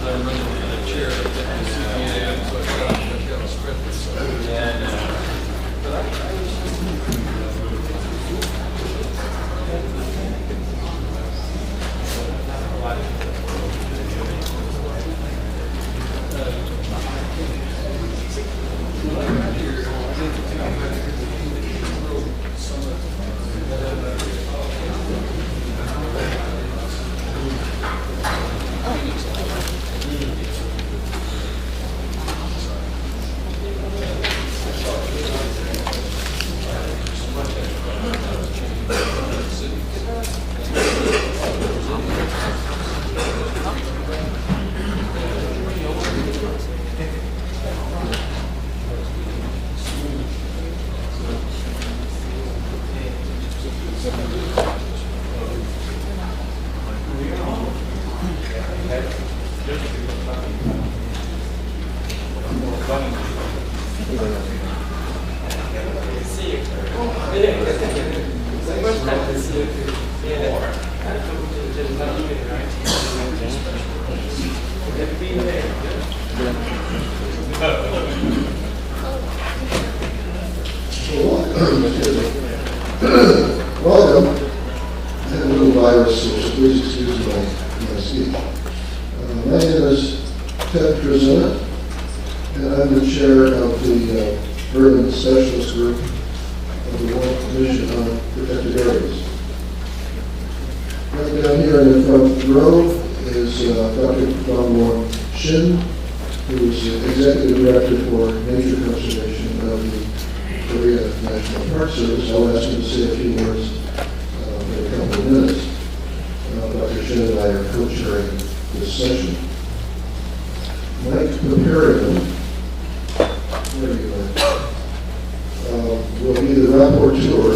I'm running for the chair of the IUCN, so I got a script or something. But I welcome. I have a little virus, so please excuse my speech. My name is Ted Drizina, and I'm the chair of the Urban Specialist Group of the Warren Commission on Protected Areas. Right down here in the front row is Dr. Dong Shin, who is Executive Director for Nature Conservation of the Korea National Park Service. I'll ask him to say a few words in a couple of minutes. Dr. Shin and I are co-chairing this session. Mike Paparian, where are you at? Will be the rapporteur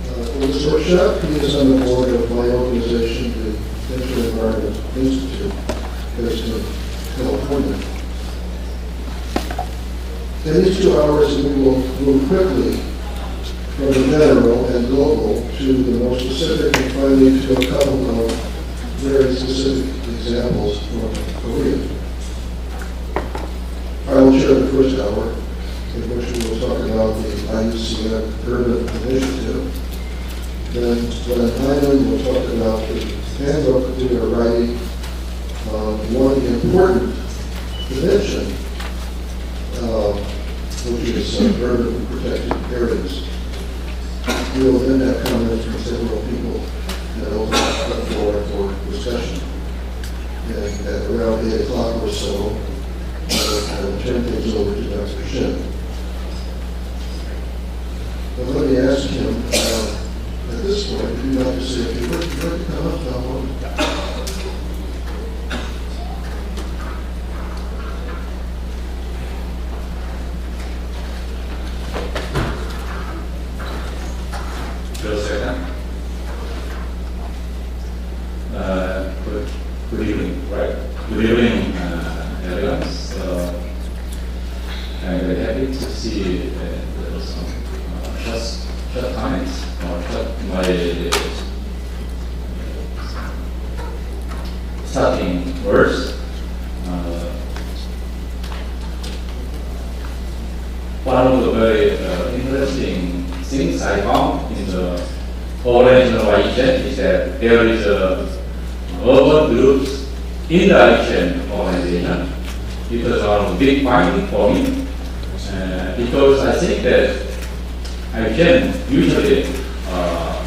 for this workshop. He is on the board of my organization, the Nature Environment Institute, based in California. In these 2 hours, we will move quickly from the general and global to the more specific and finally to a couple of very specific examples from Korea. I will chair the first hour, in which we will talk about the IUCN Urban Initiative. Then Glenn Hyman will talk about the handbook we are writing on one important dimension, which is urban protected areas. We will then have comments from several people and open up the floor for discussion. And at around 8 o'clock or so, I will turn things over to Dr. Shin. But let me ask him, at this point, if you'd like to say a few words, would you like to come up, Tom? Good evening, right? Good evening, everyone. I'm very happy to see some short comments or my starting words. One of the very interesting things I found in the original IUCN is that there is a urban groups in the IUCN organization. It was one of the big finding for me because I think that IUCN usually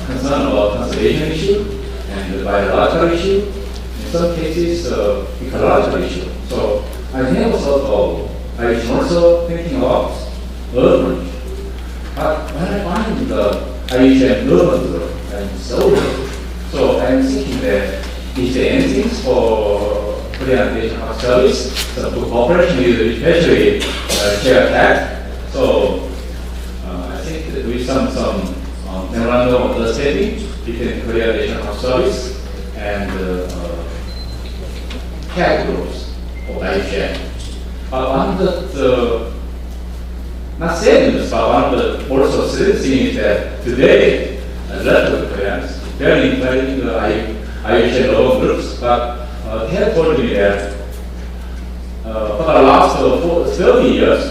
concerned about conservation issue and the biological issue, in some cases ecological issue. So I never thought of IUCN also thinking about urban issue. But when I find the IUCN urban group and so I'm thinking that is there anything for Korean National Park Service, the cooperation with especially share that. So I think that with some memorandum of understanding between Korean National Park Service and CAG groups of IUCN. But one of the not saying this, but one of the also things is that today a lot of Koreans very interested in the IUCN urban groups, but they have told me that for the last 30 years,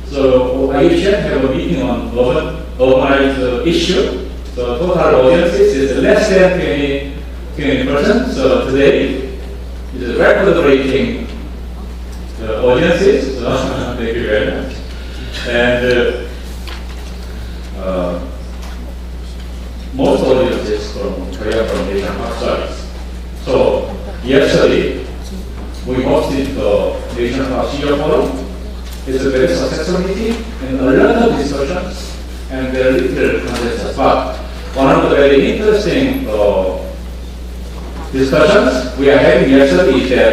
so IUCN have a meeting on urbanized issue. So total audiences is less than 20%. So today is record-breaking audiences. So thank you very much. And most audiences from Korea from Asian Park Service. So yesterday we hosted the Asian Park CEO Forum. It's a very successful meeting and a lot of discussions and very little consensus. But one of the very interesting discussions we are having yesterday is that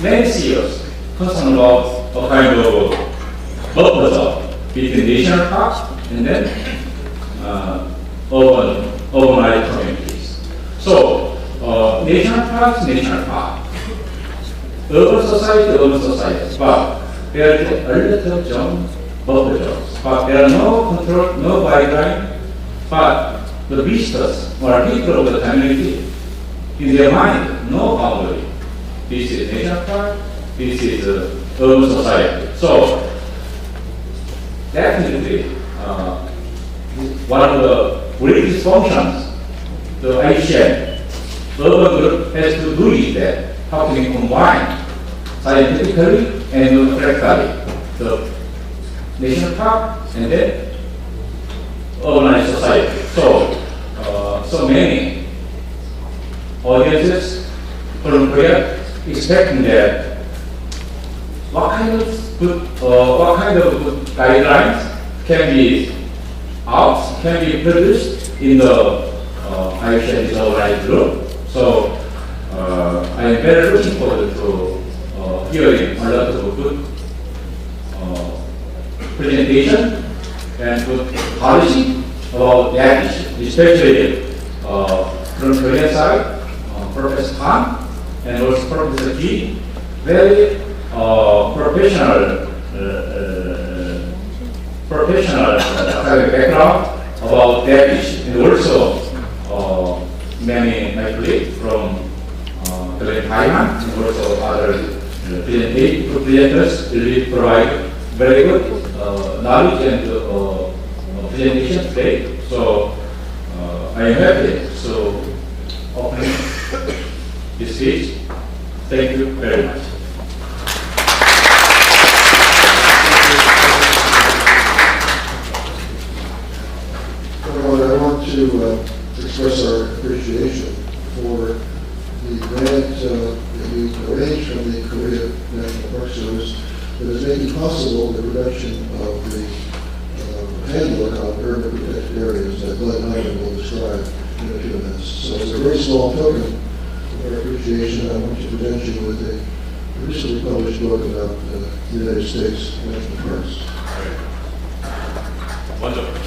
many CEOs concerned about a kind of buffer between national parks and then urbanized communities. So national parks, urban society, but there is a lot of zone, buffer zones, but there are no control, no guideline, but the visitors or people of the community, in their mind, no boundary. This is national park, this is urban society. So definitely, one of the greatest functions the IUCN urban group has to do is that how can we combine scientifically and practically the national park and then urbanized society. So many audiences from Korea expecting that what kind of good guidelines can be produced in the IUCN urbanized group. So I am very looking forward to hearing a lot of good presentation and good policy about that issue, especially from Korean side, Professor Han and also Professor Ji, very professional background about that issue, and also many my colleagues from Taiwan and also other presenters will provide very good knowledge and presentation today. So I am happy to open this speech. Thank you very much. Well, I want to express our appreciation for the grant that you arranged from the Korea National Park Service that is making possible the reduction of the handbook on urban protected areas that Glenn Hyman will describe in a few minutes. So it's a very small token of our appreciation. I want to present you with a recently published book about the United States national parks. Wonderful.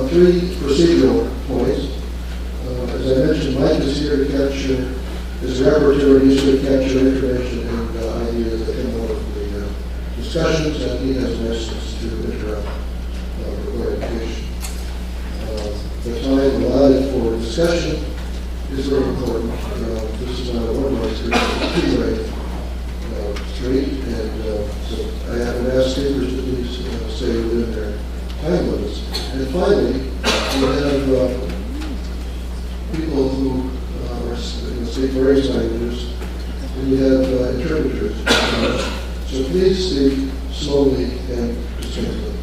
Three procedural points. As I mentioned, Mike is here to capture, as rapporteur, he's here to capture information and ideas that come out of the discussions, and he has an essence to interrupt the clarification. The time allotted for discussion is very important. This is not a one-way street, it's a two-way street, and so I have asked speakers to please stay within their time limits. And finally, we have people who speak various languages, and we have interpreters. So please speak slowly and distinctly.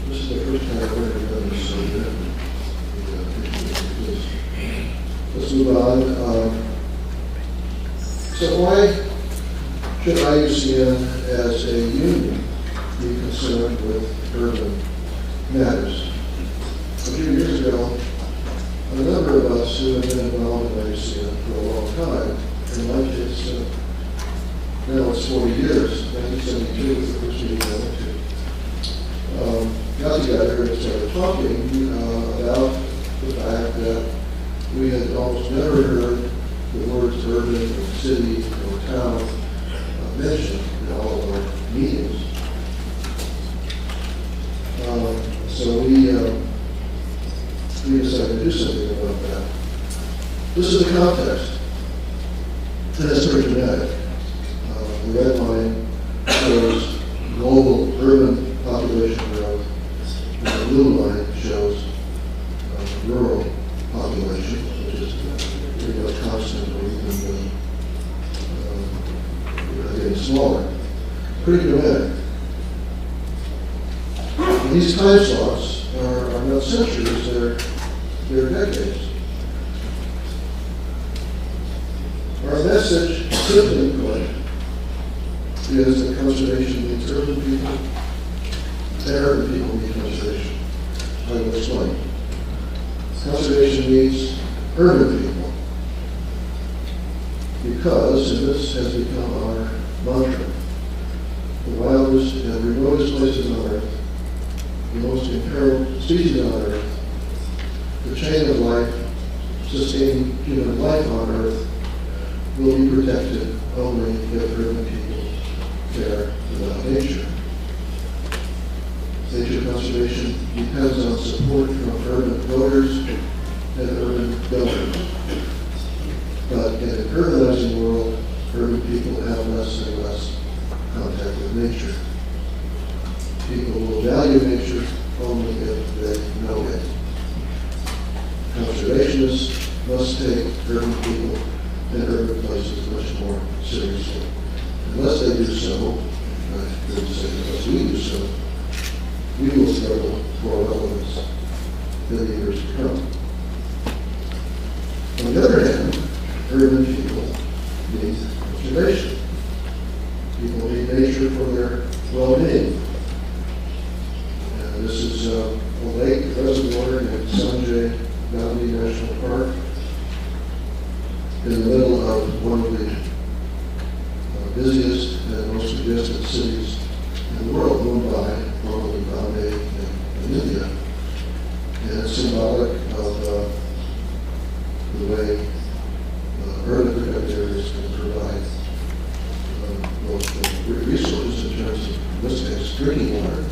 This is the first time I've ever done this, so let's move on. So why should IUCN as a union be concerned with urban matters? A few years ago, a number of us who have been involved in IUCN for a long time, in my case, now it's 40 years, 1972 was the first meeting I went to, got together and started talking about the fact that we had almost never heard the words urban or city or town mentioned in all of our meetings. So we decided to do something about that. This is the context, and it's pretty dramatic. The red line shows global urban population growth, and the blue line shows rural population, which is pretty much constant or even getting smaller. Pretty dramatic. And these time slots are not centuries, they're decades. Our message, simply put, is that conservation needs urban people, and urban people need conservation. I will explain. Conservation needs urban people, because, and this has become our mantra, the wildest and remotest places on Earth, the most imperiled species on Earth, the chain of life sustaining human life on Earth will be protected only if urban people care about nature. Nature conservation depends on support from urban voters and urban governors. But in an urbanizing world, urban people have less and less contact with nature. People will value nature only if they know it. Conservationists must take urban people and urban places much more seriously. Unless they do so, I could say unless we do so, we will struggle for relevance in the years to come. On the other hand, urban people need conservation. People need nature for their well-being. And this is a lake reservoir in Sanjay Gandhi National Park, in the middle of one of the busiest and most congested cities in the world, Mumbai, formerly Bombay in India. And it's symbolic of the way urban protected areas can provide both resources in terms of, in this case, drinking water,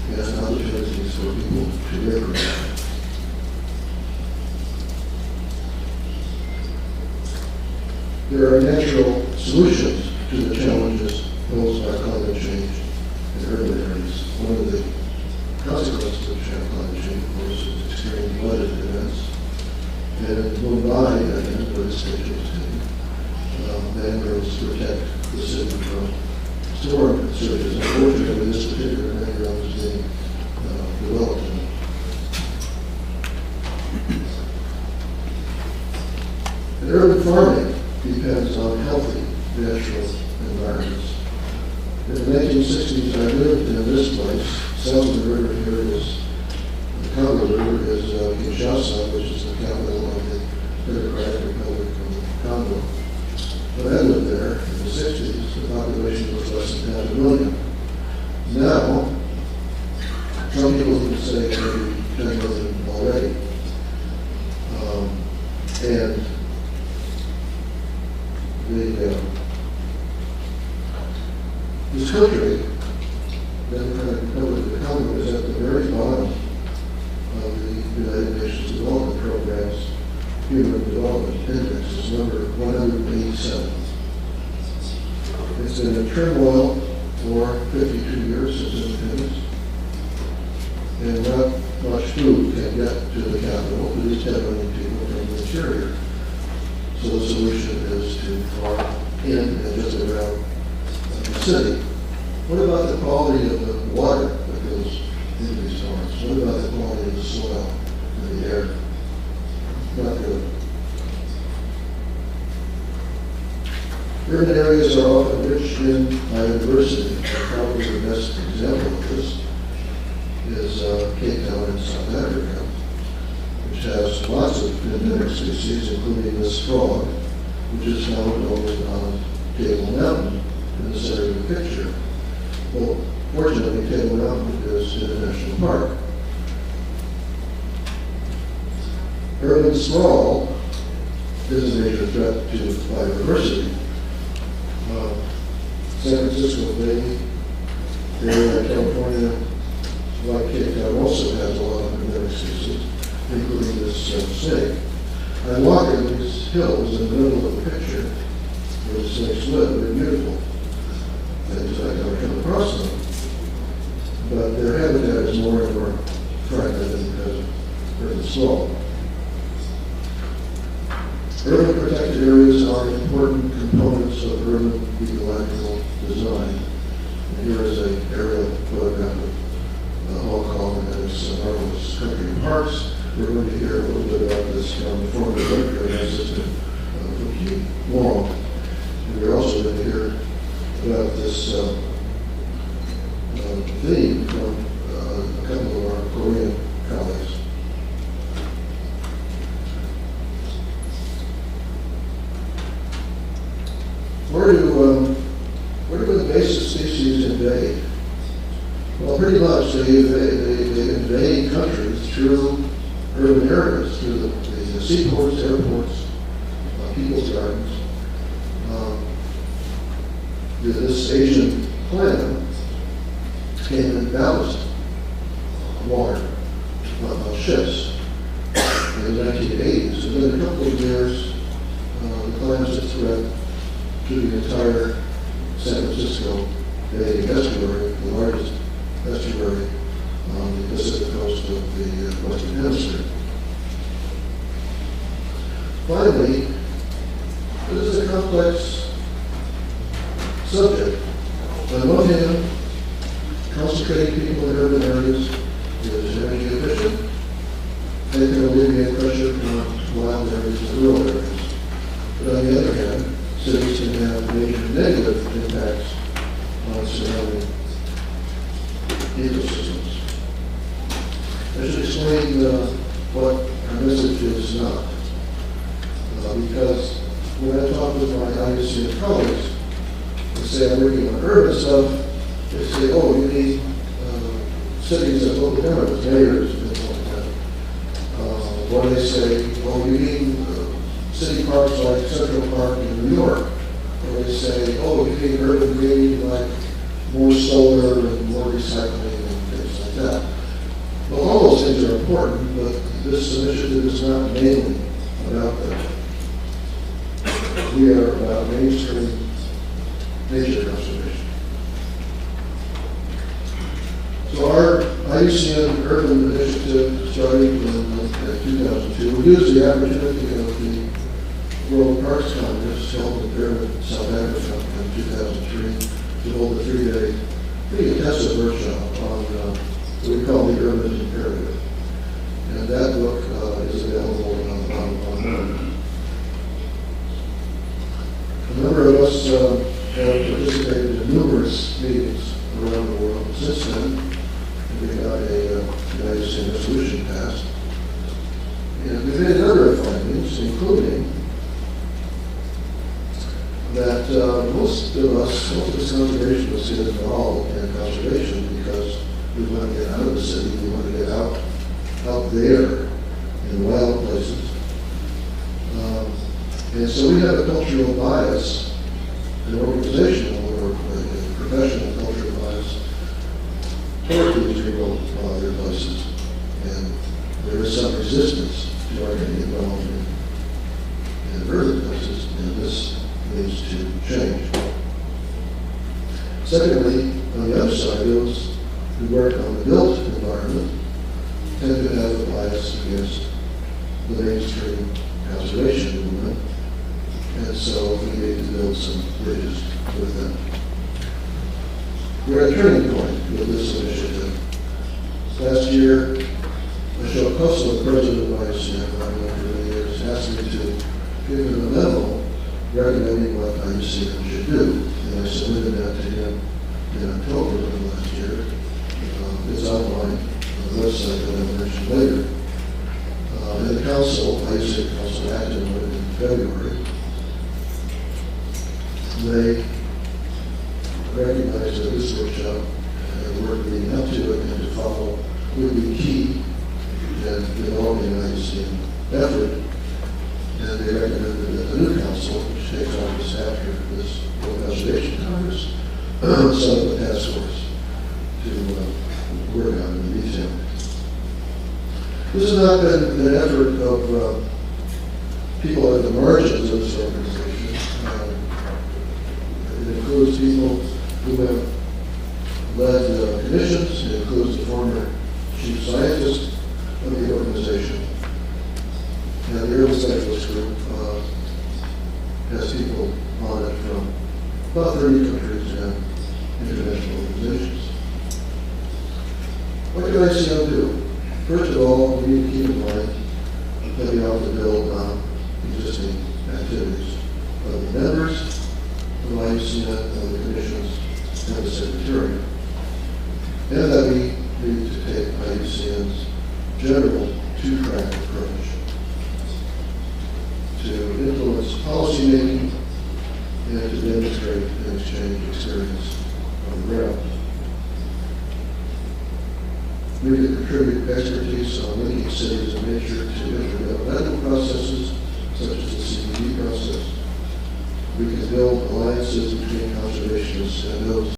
and opportunities for people to recreate. There are natural solutions to the challenges posed by climate change in urban areas. One of the consequences of climate change, of course, is extreme weather events. And in Mumbai, again, where the station was taken, mangroves protect the city from storm surges. Unfortunately, this particular mangrove is being developed. And urban farming depends on healthy natural environments. In the 1960s, I lived in this place. South of the river here is, the Congo River is Kinshasa, which is the capital of the Democratic Republic of Congo. When I lived there in the 60s, the population was less than 500,000. Now, some people even say maybe 10 million already. And this country, the Democratic Republic of the Congo, is at the very bottom of the United Nations Development Program's Human Development Index. It's number 187. It's been in turmoil for 52 years since independence, and not much food can get to the capital, at least 10 million people from the interior. So the solution is to farm in and just around the city. What about the quality of the water that goes into these farms? What about the quality of the soil and the air? Not good. Urban areas are often rich in biodiversity. Probably the best example of this is Cape Town in South Africa, which has lots of endemic species, including this frog, which is found only on Table Mountain in the center of the picture. Well, fortunately, Table Mountain is in a national park. Urban sprawl is a major threat to biodiversity. San Francisco Bay area, California, like Cape Town, also has a lot of endemic species, including this snake. I walk in these hills in the middle of the picture where the snakes live. They're beautiful. And I never come across them. But their habitat is more and more fragmented because of urban sprawl. Urban protected areas are important components of urban ecological design. And here is an aerial photograph of Hong Kong and its marvelous country and parks. We're going to hear a little bit about this from the former director and assistant Fuki Wong. And we're also going to hear about this theme from a couple of our Korean colleagues. Where do invasive species invade? Well, pretty much they invade countries through urban areas, through the seaports, airports, people's gardens. This Asian plan came in ballast water on ships in the 1980s. And then a couple of years, the plans had spread to the entire San Francisco Bay estuary, the largest estuary on the Pacific coast of the Western Hemisphere. Finally, this is a complex subject. On one hand, concentrating people in urban areas is energy efficient and can alleviate pressure from wild areas and rural areas. But on the other hand, cities can have major negative impacts on surrounding ecosystems. I should explain what our message is not. Because when I talk with my IUCN colleagues, they say I'm working on urban stuff, they say, oh, you need cities that local governments, mayors, and things like that. Or they say, well, you need city parks like Central Park in New York. Or they say, oh, you need urban green like more solar and more recycling and things like that. Well, all those things are important, but this initiative is not mainly about that. We are about mainstream nature conservation. So our IUCN Urban Initiative started in 2002. We used the opportunity of the World Parks Congress held in Durban, South Africa in 2003 to hold a 3-day, pretty intensive workshop on what we call the Urban Imperative. And that book is available online. A number of us have participated in numerous meetings around the world since then. We got a IUCN resolution passed. And we made a number of findings, including that most of us conservationists get involved in conservation because we want to get out of the city, we want to get out there in wild places. And so we have a cultural bias, an organizational or a professional cultural bias toward these remote wild places. And there is some resistance to our getting involved in urban places, and this needs to change. Secondly, on the other side, those who work on the built environment tend to have a bias against the mainstream conservation movement, and so we need to build some bridges with them. We're at a turning point with this initiative. Last year, Michelle Kosovo, president of IUCN, I've known for many years, asked me to give him a memo recommending what IUCN should do. And I submitted that to him in October of last year. It's outlined on the website that I mentioned later. And the council, IUCN Council, acted on it in February. They recognized that this workshop and work leading up to it and to follow would be key in developing an IUCN effort, and they recommended that the new council, which takes office after this World Conservation Congress, set up a task force to work on in detail. This has not been an effort of people at the margins of this organization. It includes people who have led commissions. It includes the former chief scientist of the organization. And the early specialist group has people on it from about 30 countries and international organizations. What can IUCN do? First of all, we need to keep in mind that we have to build on existing activities of the members of IUCN and the commissions and the secretariat, and that we need to take IUCN's general two-track approach to influence policy making and to demonstrate and exchange experience on the ground. We can contribute expertise on linking cities and nature to intergovernmental processes, such as the CBD process. We can build alliances between conservationists and those